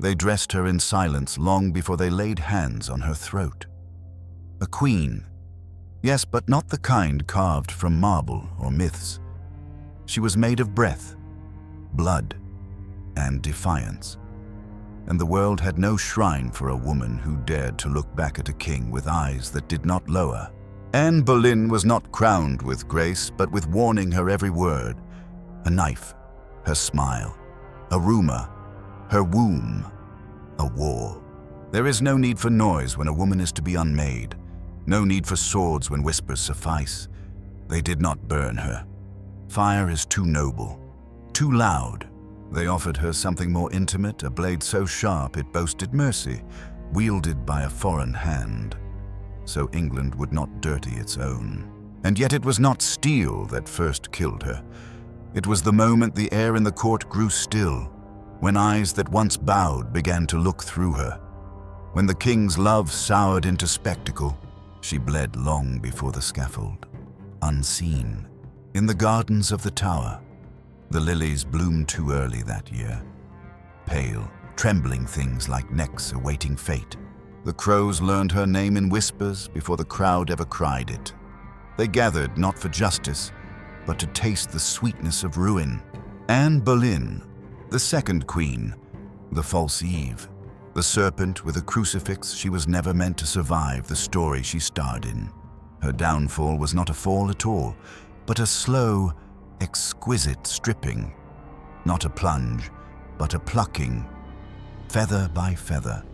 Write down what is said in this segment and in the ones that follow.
They dressed her in silence long before they laid hands on her throat. A queen, yes, but not the kind carved from marble or myths. She was made of breath, blood, and defiance. And the world had no shrine for a woman who dared to look back at a king with eyes that did not lower. Anne Boleyn was not crowned with grace, but with warning her every word. A knife, her smile, a rumor, her womb, a war. There is no need for noise when a woman is to be unmade, no need for swords when whispers suffice. They did not burn her. Fire is too noble, too loud. They offered her something more intimate, a blade so sharp it boasted mercy, wielded by a foreign hand. So England would not dirty its own. And yet it was not steel that first killed her. It was the moment the air in the court grew still, when eyes that once bowed began to look through her. When the king's love soured into spectacle, she bled long before the scaffold, unseen. In the gardens of the Tower, the lilies bloomed too early that year, pale, trembling things like necks awaiting fate. The crows learned her name in whispers before the crowd ever cried it. They gathered not for justice, but to taste the sweetness of ruin. Anne Boleyn, the second queen, the false Eve, the serpent with a crucifix, she was never meant to survive the story she starred in. Her downfall was not a fall at all, but a slow, exquisite stripping. Not a plunge, but a plucking, feather by feather,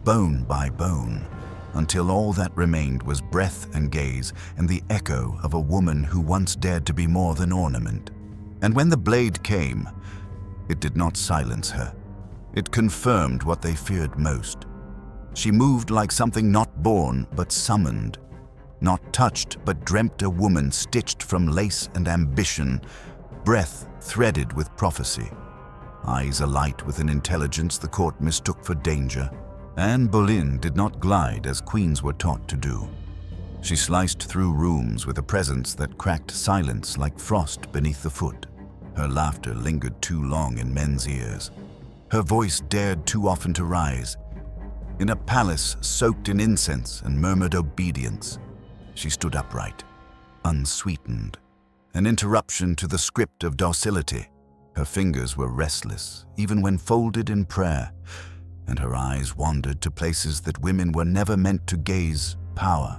bone by bone, until all that remained was breath and gaze and the echo of a woman who once dared to be more than ornament. And when the blade came, it did not silence her. It confirmed what they feared most. She moved like something not born but summoned, not touched but dreamt, a woman stitched from lace and ambition, breath threaded with prophecy, eyes alight with an intelligence the court mistook for danger. Anne Boleyn did not glide as queens were taught to do. She sliced through rooms with a presence that cracked silence like frost beneath the foot. Her laughter lingered too long in men's ears. Her voice dared too often to rise. In a palace soaked in incense and murmured obedience, she stood upright, unsweetened, an interruption to the script of docility. Her fingers were restless, even when folded in prayer, and her eyes wandered to places that women were never meant to gaze: power,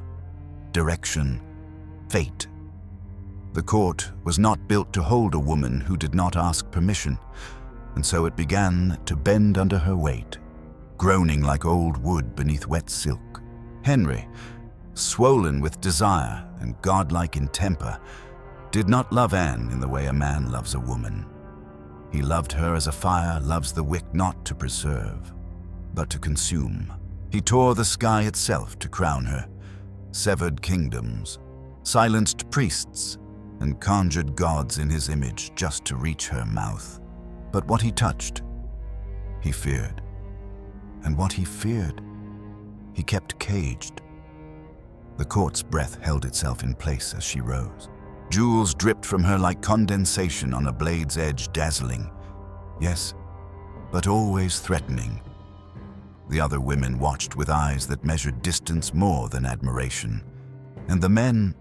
direction, fate. The court was not built to hold a woman who did not ask permission, and so it began to bend under her weight, groaning like old wood beneath wet silk. Henry, swollen with desire and godlike in temper, did not love Anne in the way a man loves a woman. He loved her as a fire loves the wick, not to preserve, but to consume. He tore the sky itself to crown her, severed kingdoms, silenced priests, and conjured gods in his image just to reach her mouth. But what he touched, he feared. And what he feared, he kept caged. The court's breath held itself in place as she rose. Jewels dripped from her like condensation on a blade's edge, dazzling. Yes, but always threatening. The other women watched with eyes that measured distance more than admiration, and the men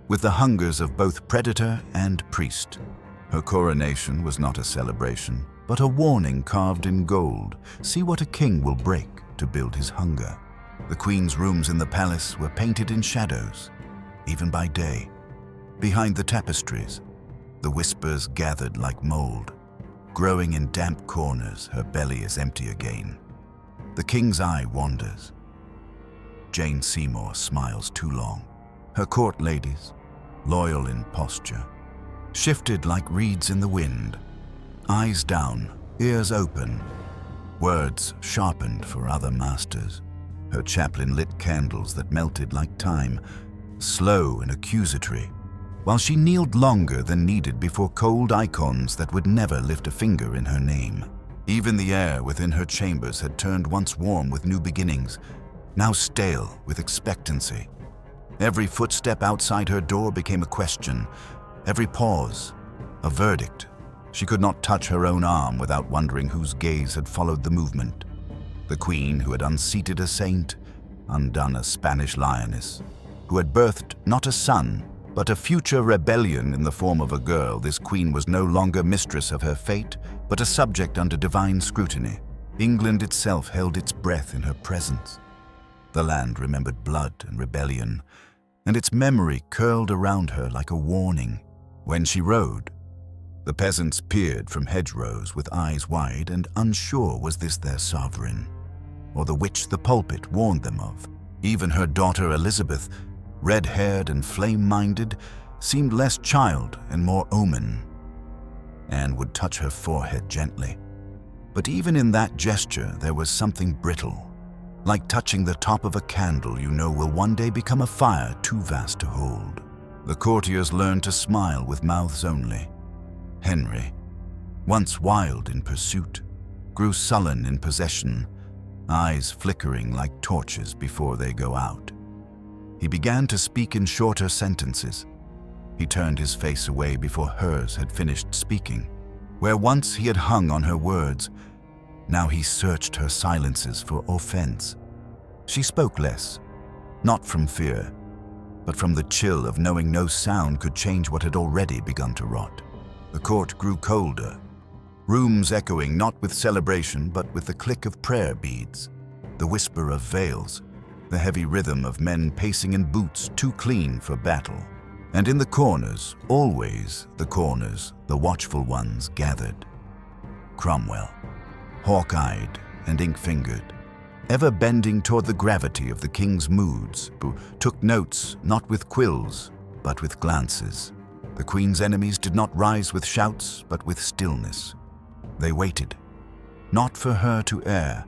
with the hungers of both predator and priest. Her coronation was not a celebration, but a warning carved in gold. See what a king will break to build his hunger. The queen's rooms in the palace were painted in shadows, even by day. Behind the tapestries, the whispers gathered like mold. Growing in damp corners, her belly is empty again. The king's eye wanders. Jane Seymour smiles too long. Her court ladies, loyal in posture, shifted like reeds in the wind, eyes down, ears open, words sharpened for other masters. Her chaplain lit candles that melted like time, slow and accusatory, while she kneeled longer than needed before cold icons that would never lift a finger in her name. Even the air within her chambers had turned once warm with new beginnings, now stale with expectancy. Every footstep outside her door became a question, every pause a verdict. She could not touch her own arm without wondering whose gaze had followed the movement. The queen who had unseated a saint, undone a Spanish lioness, who had birthed not a son, but a future rebellion in the form of a girl. This queen was no longer mistress of her fate, but a subject under divine scrutiny. England itself held its breath in her presence. The land remembered blood and rebellion, and its memory curled around her like a warning. When she rode, the peasants peered from hedgerows with eyes wide and unsure, was this their sovereign, or the witch the pulpit warned them of? Even her daughter Elizabeth, red-haired and flame-minded, seemed less child and more omen. Anne would touch her forehead gently, but even in that gesture there was something brittle, like touching the top of a candle you know will one day become a fire too vast to hold. The courtiers learned to smile with mouths only. Henry, once wild in pursuit, grew sullen in possession, eyes flickering like torches before they go out. He began to speak in shorter sentences. He turned his face away before hers had finished speaking. Where once he had hung on her words, now he searched her silences for offense. She spoke less, not from fear, but from the chill of knowing no sound could change what had already begun to rot. The court grew colder, rooms echoing not with celebration but with the click of prayer beads, the whisper of veils, the heavy rhythm of men pacing in boots too clean for battle. And in the corners, always the corners, the watchful ones gathered. Cromwell, hawk-eyed and ink-fingered, ever bending toward the gravity of the king's moods, who took notes not with quills, but with glances. The queen's enemies did not rise with shouts, but with stillness. They waited, not for her to err,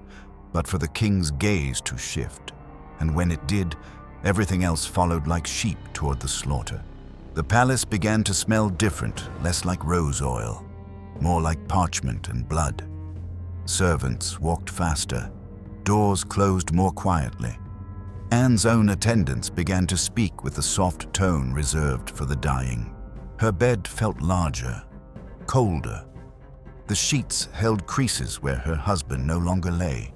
but for the king's gaze to shift. And when it did, everything else followed like sheep toward the slaughter. The palace began to smell different, less like rose oil, more like parchment and blood. Servants walked faster, doors closed more quietly. Anne's own attendants began to speak with the soft tone reserved for the dying. Her bed felt larger, colder. The sheets held creases where her husband no longer lay.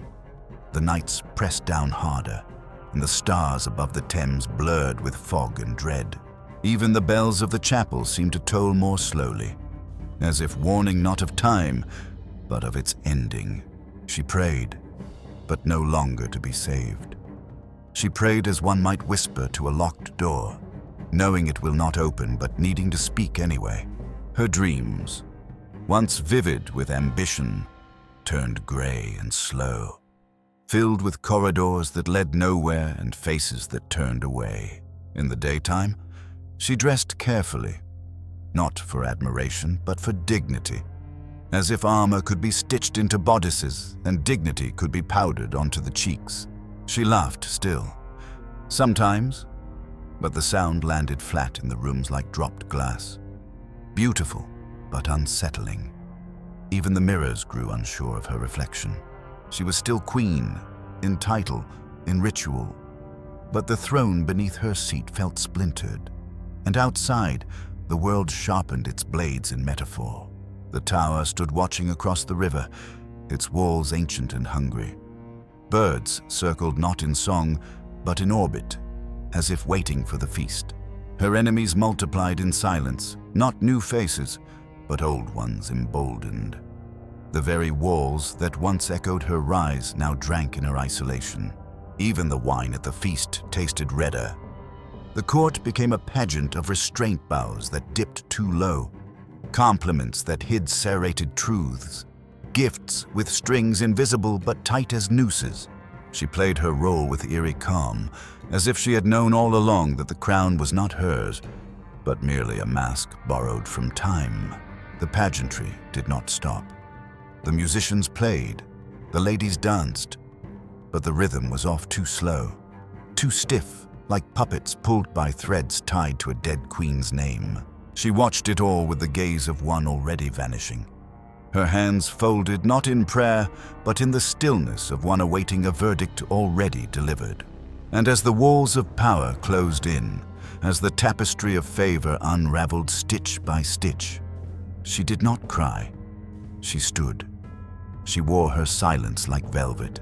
The nights pressed down harder, and the stars above the Thames blurred with fog and dread. Even the bells of the chapel seemed to toll more slowly, as if warning not of time, but of its ending. She prayed, but no longer to be saved. She prayed as one might whisper to a locked door, knowing it will not open but needing to speak anyway. Her dreams, once vivid with ambition, turned gray and slow, filled with corridors that led nowhere and faces that turned away. In the daytime, she dressed carefully, not for admiration, but for dignity, as if armor could be stitched into bodices and dignity could be powdered onto the cheeks. She laughed still, sometimes, but the sound landed flat in the rooms like dropped glass. Beautiful, but unsettling. Even the mirrors grew unsure of her reflection. She was still queen, in title, in ritual, but the throne beneath her seat felt splintered. And outside, the world sharpened its blades in metaphor. The tower stood watching across the river, its walls ancient and hungry. Birds circled not in song, but in orbit, as if waiting for the feast. Her enemies multiplied in silence, not new faces, but old ones emboldened. The very walls that once echoed her rise now drank in her isolation. Even the wine at the feast tasted redder. The court became a pageant of restraint bows that dipped too low, compliments that hid serrated truths, gifts with strings invisible but tight as nooses. She played her role with eerie calm, as if she had known all along that the crown was not hers, but merely a mask borrowed from time. The pageantry did not stop. The musicians played, the ladies danced, but the rhythm was off too slow, too stiff, like puppets pulled by threads tied to a dead queen's name. She watched it all with the gaze of one already vanishing. Her hands folded not in prayer, but in the stillness of one awaiting a verdict already delivered. And as the walls of power closed in, as the tapestry of favor unraveled stitch by stitch, she did not cry. She stood. She wore her silence like velvet,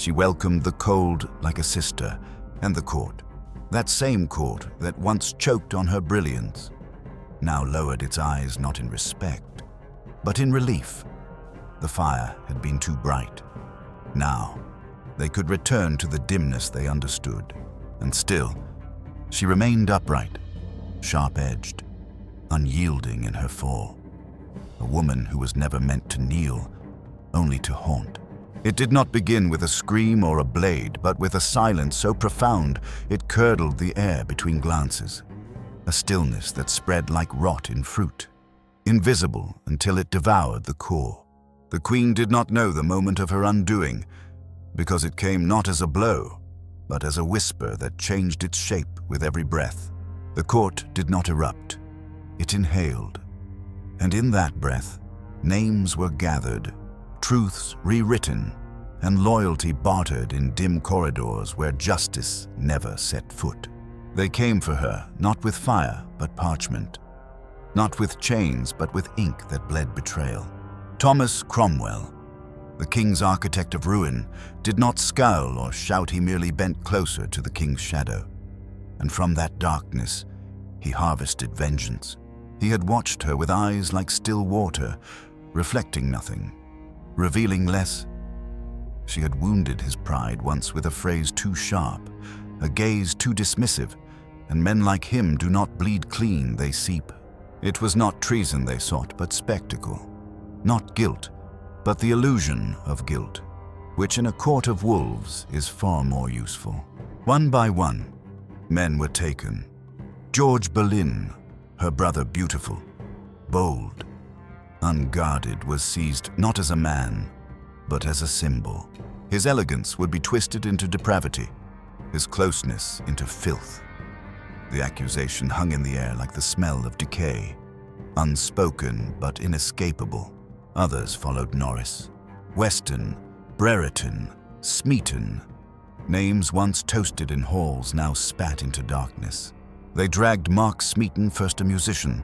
She welcomed the cold like a sister, and the court, that same court that once choked on her brilliance, now lowered its eyes not in respect, but in relief. The fire had been too bright. Now, they could return to the dimness they understood, and still, she remained upright, sharp-edged, unyielding in her fall. A woman who was never meant to kneel, only to haunt. It did not begin with a scream or a blade, but with a silence so profound it curdled the air between glances. A stillness that spread like rot in fruit, invisible until it devoured the core. The queen did not know the moment of her undoing, because it came not as a blow, but as a whisper that changed its shape with every breath. The court did not erupt. It inhaled. And in that breath, names were gathered, truths rewritten, and loyalty bartered in dim corridors where justice never set foot. They came for her, not with fire, but parchment. Not with chains, but with ink that bled betrayal. Thomas Cromwell, the king's architect of ruin, did not scowl or shout, he merely bent closer to the king's shadow. And from that darkness, he harvested vengeance. He had watched her with eyes like still water, reflecting nothing, revealing less. She had wounded his pride once with a phrase too sharp, a gaze too dismissive, and men like him do not bleed clean, they seep. It was not treason they sought, but spectacle. Not guilt, but the illusion of guilt, which in a court of wolves is far more useful. One by one, men were taken. George Boleyn, her brother beautiful, bold, unguarded, was seized not as a man, but as a symbol. His elegance would be twisted into depravity, his closeness into filth. The accusation hung in the air like the smell of decay, unspoken but inescapable. Others followed Norris, Weston, Brereton, Smeaton. Names once toasted in halls now spat into darkness. They dragged Mark Smeaton, first a musician,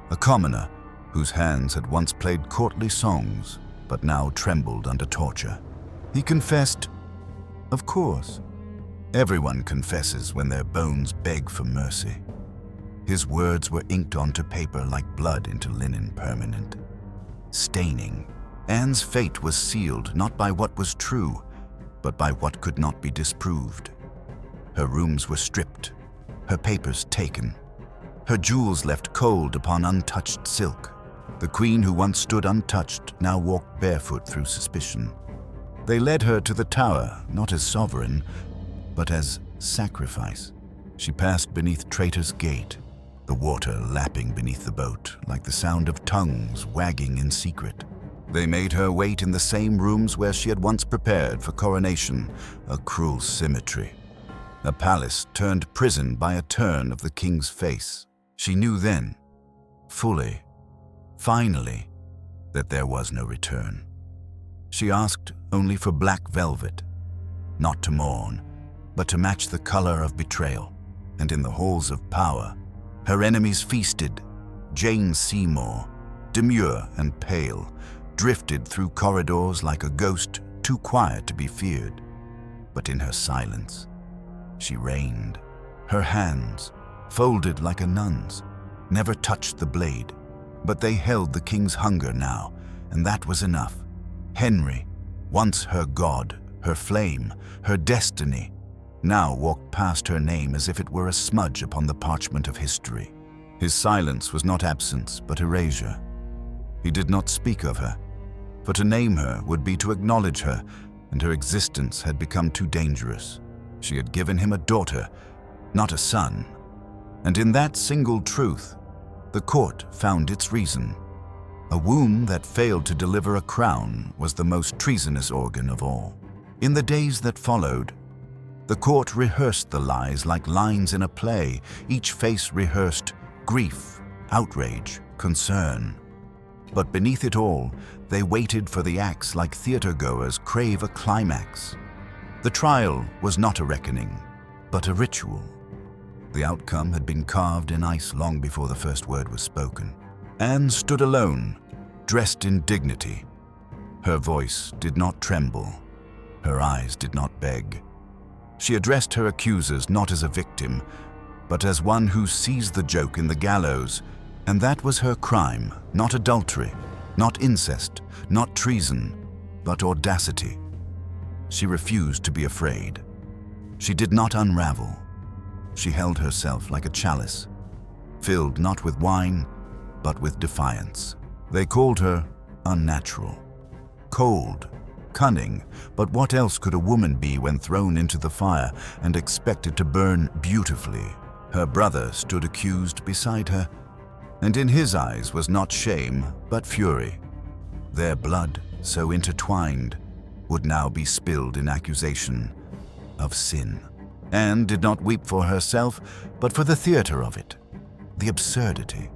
a commoner whose hands had once played courtly songs, but now trembled under torture. He confessed, of course. Everyone confesses when their bones beg for mercy. His words were inked onto paper like blood into linen permanent. Staining. Anne's fate was sealed not by what was true, but by what could not be disproved. Her rooms were stripped, her papers taken, her jewels left cold upon untouched silk. The queen who once stood untouched now walked barefoot through suspicion. They led her to the tower, not as sovereign, but as sacrifice. She passed beneath Traitor's Gate, the water lapping beneath the boat like the sound of tongues wagging in secret. They made her wait in the same rooms where she had once prepared for coronation, a cruel symmetry. A palace turned prison by a turn of the king's face. She knew then, fully, finally, that there was no return. She asked only for black velvet, not to mourn, but to match the color of betrayal. And in the halls of power, her enemies feasted. Jane Seymour, demure and pale, drifted through corridors like a ghost too quiet to be feared. But in her silence, she reigned. Her hands, folded like a nun's, never touched the blade, but they held the king's hunger now, and that was enough. Henry, once her god, her flame, her destiny, now walked past her name as if it were a smudge upon the parchment of history. His silence was not absence, but erasure. He did not speak of her, for to name her would be to acknowledge her, and her existence had become too dangerous. She had given him a daughter, not a son. And in that single truth, the court found its reason. A womb that failed to deliver a crown was the most treasonous organ of all. In the days that followed, the court rehearsed the lies like lines in a play. Each face rehearsed grief, outrage, concern. But beneath it all, they waited for the axe like theater-goers crave a climax. The trial was not a reckoning, but a ritual. The outcome had been carved in ice long before the first word was spoken. Anne stood alone, dressed in dignity. Her voice did not tremble. Her eyes did not beg. She addressed her accusers not as a victim, but as one who sees the joke in the gallows, and that was her crime, not adultery, not incest, not treason, but audacity. She refused to be afraid. She did not unravel. She held herself like a chalice, filled not with wine, but with defiance. They called her unnatural, cold, cunning, but what else could a woman be when thrown into the fire and expected to burn beautifully? Her brother stood accused beside her, and in his eyes was not shame, but fury. Their blood, so intertwined, would now be spilled in accusation of sin. Anne did not weep for herself, but for the theater of it, the absurdity,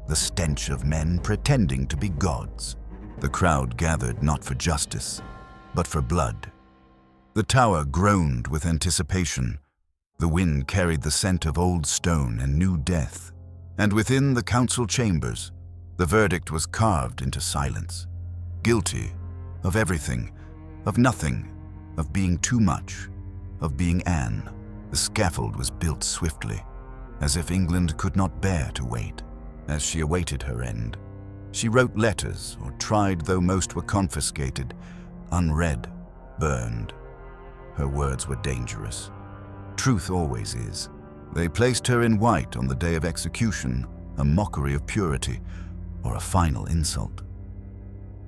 the stench of men pretending to be gods. The crowd gathered not for justice, but for blood. The tower groaned with anticipation. The wind carried the scent of old stone and new death. And within the council chambers, the verdict was carved into silence. Guilty of everything, of nothing, of being too much, of being Anne. The scaffold was built swiftly, as if England could not bear to wait. As she awaited her end, she wrote letters, or tried, though most were confiscated, unread, burned. Her words were dangerous. Truth always is. They placed her in white on the day of execution, a mockery of purity, or a final insult.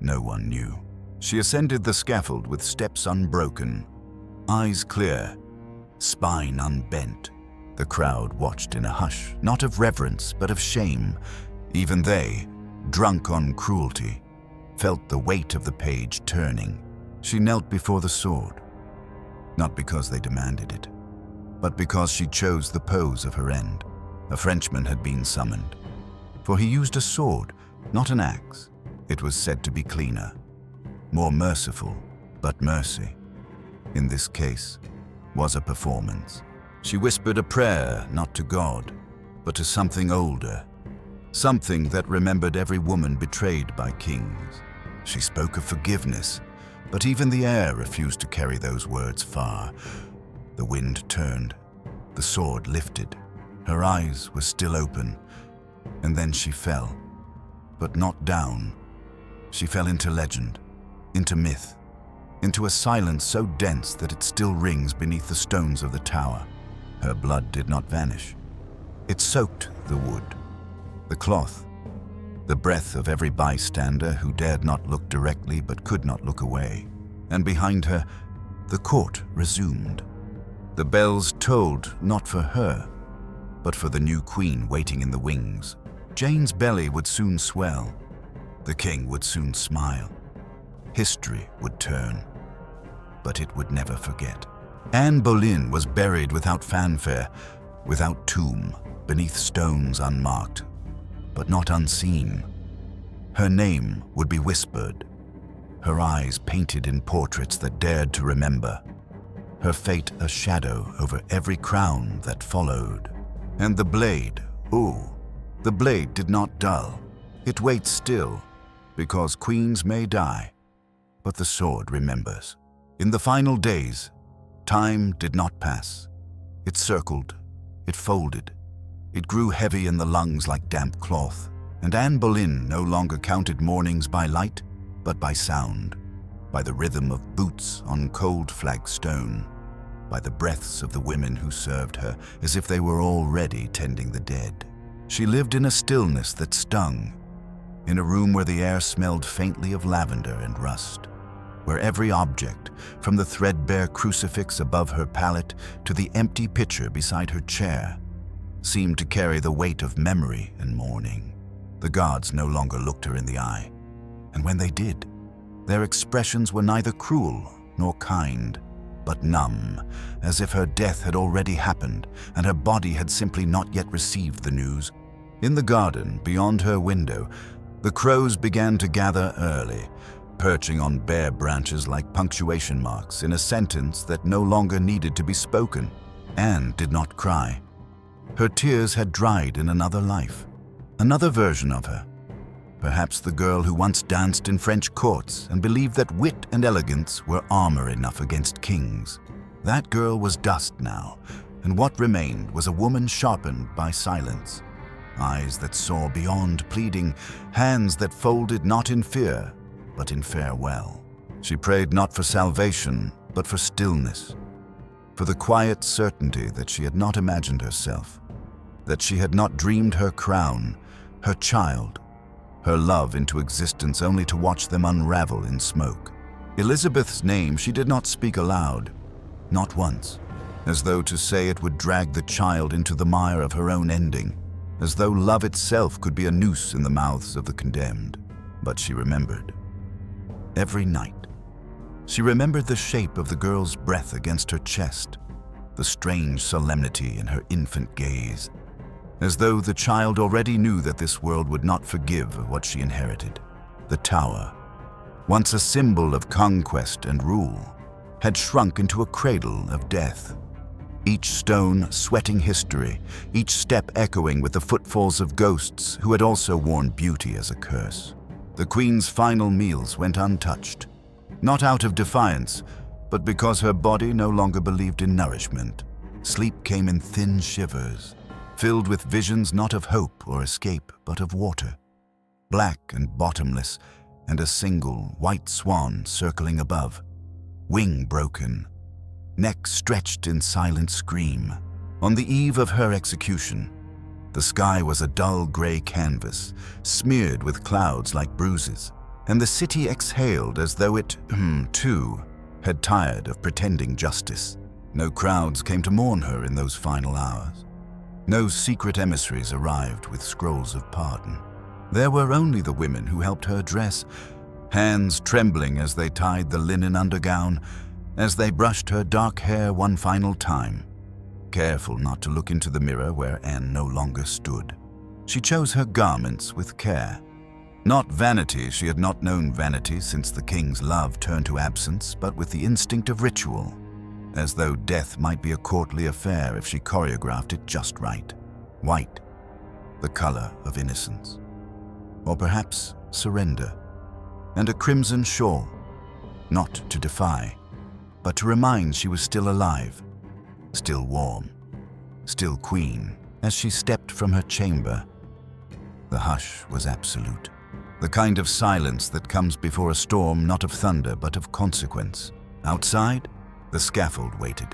No one knew. She ascended the scaffold with steps unbroken, eyes clear, spine unbent. The crowd watched in a hush, not of reverence, but of shame. Even they, drunk on cruelty, felt the weight of the page turning. She knelt before the sword, not because they demanded it, but because she chose the pose of her end. A Frenchman had been summoned, for he used a sword, not an axe. It was said to be cleaner, more merciful, but mercy, in this case, was a performance. She whispered a prayer not to God, but to something older, something that remembered every woman betrayed by kings. She spoke of forgiveness, but even the air refused to carry those words far. The wind turned, the sword lifted, her eyes were still open, and then she fell, but not down. She fell into legend, into myth, into a silence so dense that it still rings beneath the stones of the tower. Her blood did not vanish. It soaked the wood, the cloth, the breath of every bystander who dared not look directly but could not look away. And behind her, the court resumed. The bells tolled not for her, but for the new queen waiting in the wings. Jane's belly would soon swell. The king would soon smile. History would turn, but it would never forget. Anne Boleyn was buried without fanfare, without tomb, beneath stones unmarked, but not unseen. Her name would be whispered, her eyes painted in portraits that dared to remember, her fate a shadow over every crown that followed. And the blade, oh, the blade did not dull. It waits still, because queens may die, but the sword remembers. In the final days, time did not pass. It circled, it folded, it grew heavy in the lungs like damp cloth, and Anne Boleyn no longer counted mornings by light, but by sound, by the rhythm of boots on cold flagstone, by the breaths of the women who served her as if they were already tending the dead. She lived in a stillness that stung, in a room where the air smelled faintly of lavender and rust, where every object, from the threadbare crucifix above her pallet to the empty pitcher beside her chair, seemed to carry the weight of memory and mourning. The gods no longer looked her in the eye, and when they did, their expressions were neither cruel nor kind, but numb, as if her death had already happened and her body had simply not yet received the news. In the garden beyond her window, the crows began to gather early, perching on bare branches like punctuation marks in a sentence that no longer needed to be spoken. Anne did not cry. Her tears had dried in another life, another version of her, Perhaps the girl who once danced in French courts and believed that wit and elegance were armor enough against kings. That girl was dust now, and what remained was a woman sharpened by silence. Eyes that saw beyond pleading, hands that folded not in fear, but in farewell. She prayed not for salvation, but for stillness, for the quiet certainty that she had not imagined herself, that she had not dreamed her crown, her child, her love into existence only to watch them unravel in smoke. Elizabeth's name she did not speak aloud, not once, as though to say it would drag the child into the mire of her own ending, as though love itself could be a noose in the mouths of the condemned. But she remembered. Every night. She remembered the shape of the girl's breath against her chest, the strange solemnity in her infant gaze, as though the child already knew that this world would not forgive what she inherited. The tower, once a symbol of conquest and rule, had shrunk into a cradle of death. Each stone sweating history, each step echoing with the footfalls of ghosts who had also worn beauty as a curse. The Queen's final meals went untouched, not out of defiance, but because her body no longer believed in nourishment. Sleep came in thin shivers, filled with visions not of hope or escape, but of water, black and bottomless, and a single white swan circling above, wing broken, neck stretched in silent scream. On the eve of her execution, the sky was a dull gray canvas, smeared with clouds like bruises, and the city exhaled as though it, too, had tired of pretending justice. No crowds came to mourn her in those final hours. No secret emissaries arrived with scrolls of pardon. There were only the women who helped her dress, hands trembling as they tied the linen undergown, as they brushed her dark hair one final time, careful not to look into the mirror where Anne no longer stood. She chose her garments with care. Not vanity, she had not known vanity since the king's love turned to absence, but with the instinct of ritual, as though death might be a courtly affair if she choreographed it just right. White, the color of innocence. Or perhaps surrender. And a crimson shawl, not to defy, but to remind she was still alive, still warm, still queen. As she stepped from her chamber, the hush was absolute. The kind of silence that comes before a storm, not of thunder, but of consequence. Outside, the scaffold waited,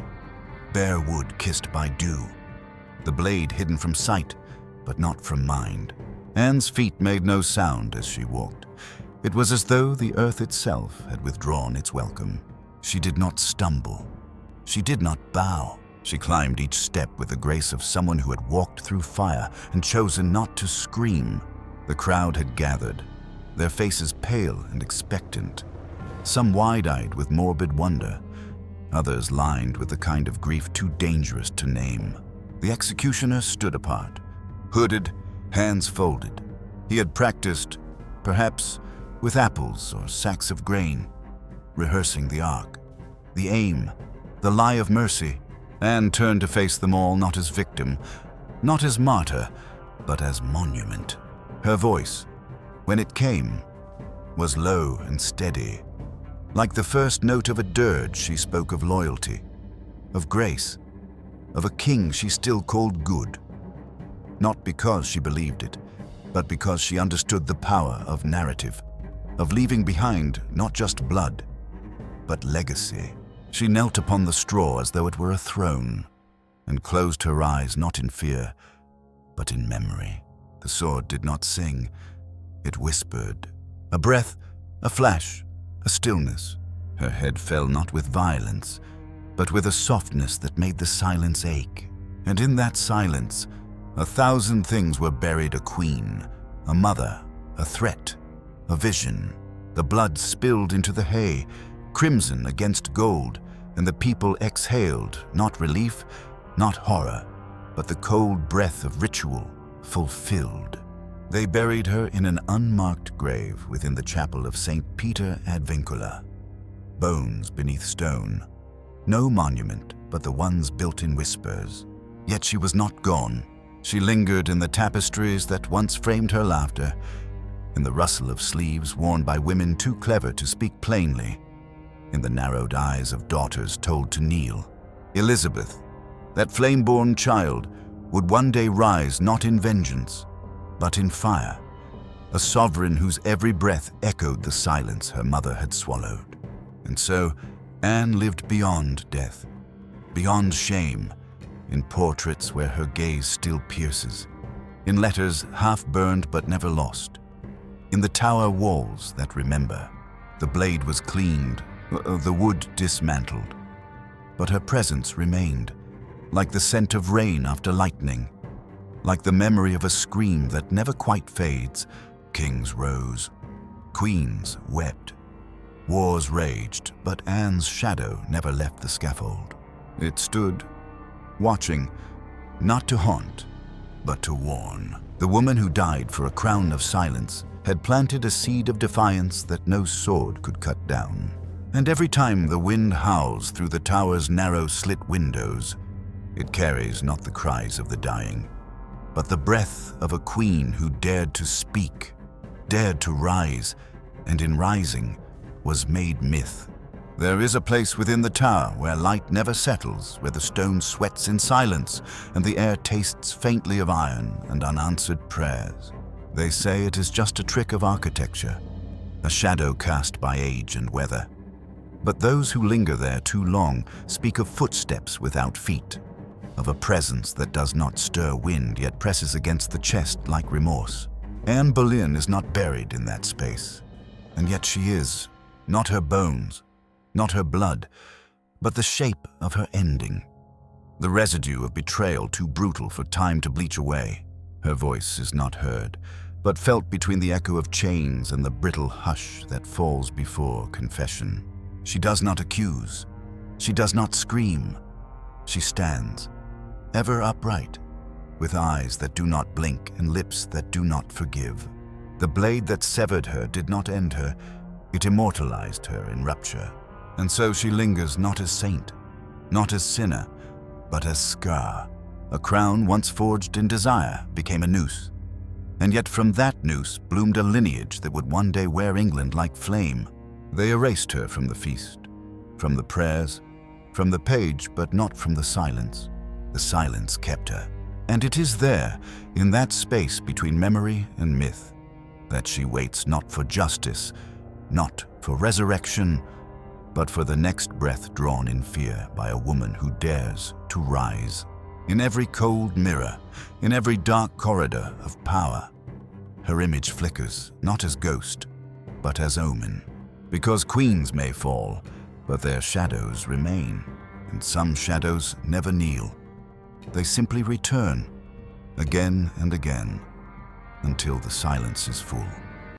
bare wood kissed by dew, the blade hidden from sight, but not from mind. Anne's feet made no sound as she walked. It was as though the earth itself had withdrawn its welcome. She did not stumble. She did not bow. She climbed each step with the grace of someone who had walked through fire and chosen not to scream. The crowd had gathered, their faces pale and expectant, some wide-eyed with morbid wonder, others lined with the kind of grief too dangerous to name. The executioner stood apart, hooded, hands folded. He had practiced, perhaps, with apples or sacks of grain, rehearsing the arc, the aim, the lie of mercy. Anne turned to face them all, not as victim, not as martyr, but as monument. Her voice, when it came, was low and steady. Like the first note of a dirge, she spoke of loyalty, of grace, of a king she still called good. Not because she believed it, but because she understood the power of narrative, of leaving behind not just blood, but legacy. She knelt upon the straw as though it were a throne, and closed her eyes not in fear, but in memory. The sword did not sing, it whispered. A breath, a flash, a stillness. Her head fell not with violence, but with a softness that made the silence ache. And in that silence, 1,000 things were buried: a queen, a mother, a threat, a vision. The blood spilled into the hay, crimson against gold, and the people exhaled, not relief, not horror, but the cold breath of ritual, fulfilled. They buried her in an unmarked grave within the chapel of St. Peter ad Vincula. Bones beneath stone. No monument but the ones built in whispers. Yet she was not gone. She lingered in the tapestries that once framed her laughter, in the rustle of sleeves worn by women too clever to speak plainly, in the narrowed eyes of daughters told to kneel. Elizabeth, that flame-born child, would one day rise not in vengeance, but in fire, a sovereign whose every breath echoed the silence her mother had swallowed. And so Anne lived beyond death, beyond shame, in portraits where her gaze still pierces, in letters half burned but never lost, in the tower walls that remember. The blade was cleaned, the wood dismantled, but her presence remained, like the scent of rain after lightning, like the memory of a scream that never quite fades. Kings rose, queens wept, wars raged, but Anne's shadow never left the scaffold. It stood, watching, not to haunt, but to warn. The woman who died for a crown of silence had planted a seed of defiance that no sword could cut down. And every time the wind howls through the tower's narrow slit windows, it carries not the cries of the dying, but the breath of a queen who dared to speak, dared to rise, and in rising was made myth. There is a place within the tower where light never settles, where the stone sweats in silence and the air tastes faintly of iron and unanswered prayers. They say it is just a trick of architecture, a shadow cast by age and weather. But those who linger there too long speak of footsteps without feet, of a presence that does not stir wind yet presses against the chest like remorse. Anne Boleyn is not buried in that space, and yet she is, not her bones, not her blood, but the shape of her ending, the residue of betrayal too brutal for time to bleach away. Her voice is not heard, but felt between the echo of chains and the brittle hush that falls before confession. She does not accuse. She does not scream. She stands, ever upright, with eyes that do not blink and lips that do not forgive. The blade that severed her did not end her. It immortalized her in rupture. And so she lingers not as saint, not as sinner, but as scar. A crown once forged in desire became a noose. And yet from that noose bloomed a lineage that would one day wear England like flame. They erased her from the feast, from the prayers, from the page, but not from the silence. The silence kept her. And it is there, in that space between memory and myth, that she waits not for justice, not for resurrection, but for the next breath drawn in fear by a woman who dares to rise. In every cold mirror, in every dark corridor of power, her image flickers, not as ghost, but as omen. Because queens may fall, but their shadows remain, and some shadows never kneel. They simply return, again and again, until the silence is full.